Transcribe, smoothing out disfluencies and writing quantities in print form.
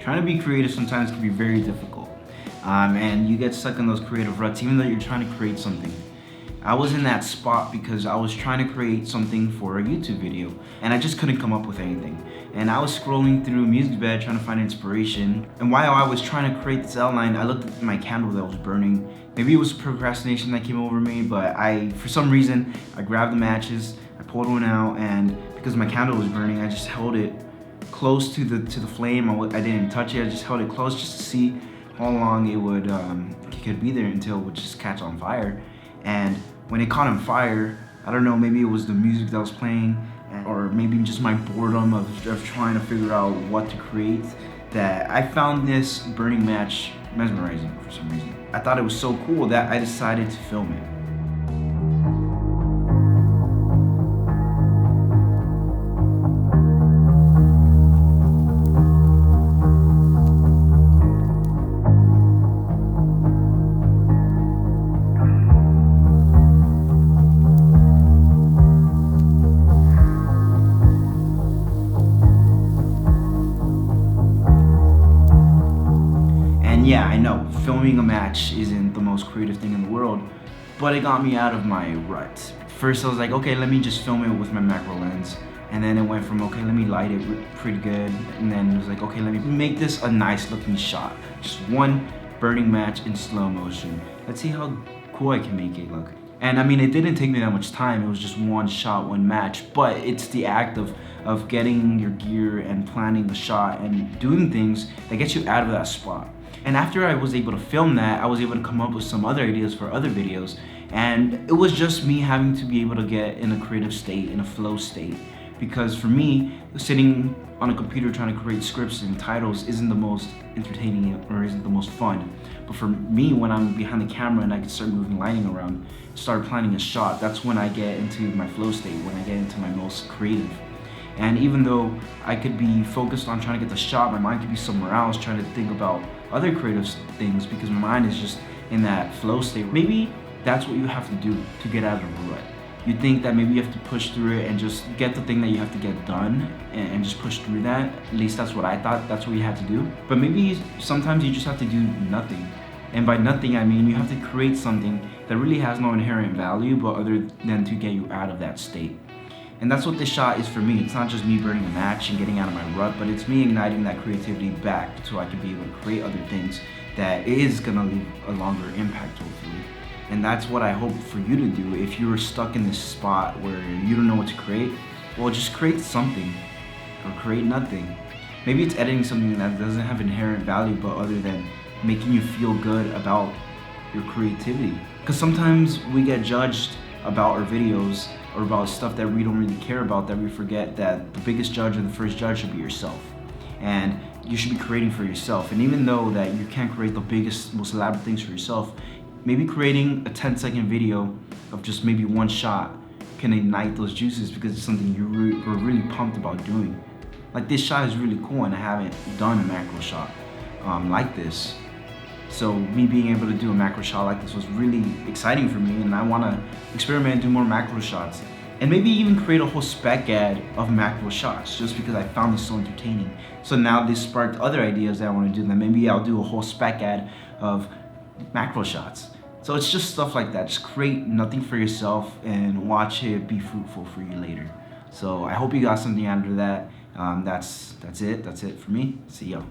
Trying to be creative sometimes can be very difficult. And you get stuck in those creative ruts even though you're trying to create something. I was in that spot because I was trying to create something for a YouTube video and I just couldn't come up with anything. And I was scrolling through MusicBed trying to find inspiration. And while I was trying to create this outline, I looked at my candle that was burning. Maybe it was procrastination that came over me, but for some reason, I grabbed the matches, I pulled one out, and because my candle was burning, I just held it close to the flame. I didn't touch it, I just held it close just to see how long it could be there until it would just catch on fire. And when it caught on fire, I don't know, maybe it was the music that was playing, or maybe just my boredom of trying to figure out what to create, that I found this burning match mesmerizing for some reason. I thought it was so cool that I decided to film it. Yeah, I know, filming a match isn't the most creative thing in the world, but it got me out of my rut. First I was like, okay, let me just film it with my macro lens. And then it went from, okay, let me light it pretty good. And then it was like, okay, let me make this a nice looking shot. Just one burning match in slow motion. Let's see how cool I can make it look. And I mean, it didn't take me that much time. It was just one shot, one match, but it's the act of getting your gear and planning the shot and doing things that gets you out of that spot. And after I was able to film that, I was able to come up with some other ideas for other videos. And it was just me having to be able to get in a creative state, in a flow state. Because for me, sitting on a computer trying to create scripts and titles isn't the most entertaining or isn't the most fun. But for me, when I'm behind the camera and I can start moving lighting around, start planning a shot, that's when I get into my flow state, when I get into my most creative. And even though I could be focused on trying to get the shot, my mind could be somewhere else trying to think about other creative things because my mind is just in that flow state. Maybe that's what you have to do to get out of the rut. You think that maybe you have to push through it and just get the thing that you have to get done and just push through that. At least that's what I thought, that's what you had to do. But maybe sometimes you just have to do nothing. And by nothing, I mean you have to create something that really has no inherent value but other than to get you out of that state. And that's what this shot is for me. It's not just me burning a match and getting out of my rut, but it's me igniting that creativity back so I can be able to create other things that is gonna leave a longer impact, hopefully. And that's what I hope for you to do. If you're stuck in this spot where you don't know what to create, well, just create something or create nothing. Maybe it's editing something that doesn't have inherent value, but other than making you feel good about your creativity. Because sometimes we get judged about our videos or about stuff that we don't really care about, that we forget that the biggest judge or the first judge should be yourself. And you should be creating for yourself. And even though that you can't create the biggest, most elaborate things for yourself, maybe creating a 10-second video of just maybe one shot can ignite those juices because it's something you're really pumped about doing. Like this shot is really cool and I haven't done a macro shot like this. So me being able to do a macro shot like this was really exciting for me, and I want to experiment and do more macro shots. And maybe even create a whole spec ad of macro shots just because I found this so entertaining. So now this sparked other ideas that I want to do. Then maybe I'll do a whole spec ad of macro shots. So it's just stuff like that. Just create nothing for yourself and watch it be fruitful for you later. So I hope you got something out of that. That's it for me. See ya.